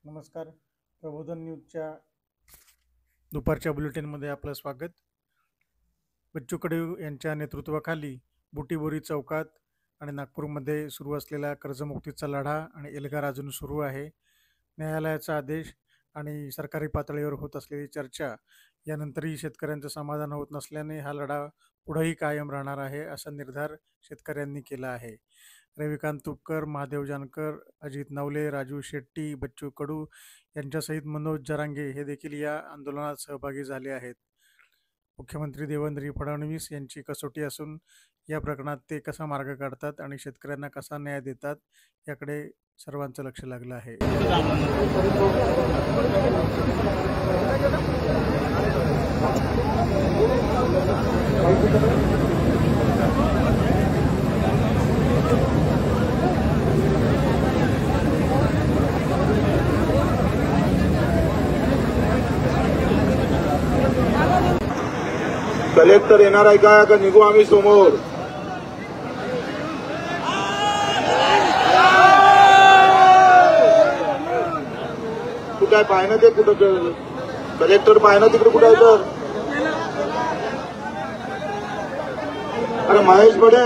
नमस्कार. प्रबोधन न्यूजच्या दुपारच्या बुलेटिनमध्ये आपलं स्वागत. बच्चू कडू यांच्या नेतृत्वाखाली बुटीबोरी चौकात आणि नागपूरमध्ये सुरू असलेला कर्जमुक्तीचा लढा आणि एल्गार अजून सुरू आहे. न्यायालयाचा आदेश आणि सरकारी पातळीवर होत असलेली चर्चा यानंतरही शेतकऱ्यांचं समाधान होत नसल्याने हा लढा पुढेही कायम राहणार आहे असा निर्धार शेतकऱ्यांनी केला आहे. रविकांत तुपकर, महादेव जानकर, अजित नवले, राजू शेट्टी, बच्चू कडू यांच्यासहित मनोज जरांगे हे देखील या आंदोलनात सहभागी झाले आहेत. मुख्यमंत्री देवेंद्र फडणवीस यांची कसोटी असून या प्रकरणात ते कसा मार्ग काढतात आणि शेतकऱ्यांना कसा न्याय देतात याकडे सर्वांचं लक्ष लागलं आहे. कलेक्टर येणार आहे का निघू आम्ही समोर? कुठं आहे पाहिजे ते? कुठं कलेक्टर पाहिजे तिकडे कुठं आहे? तर अरे महेश बडे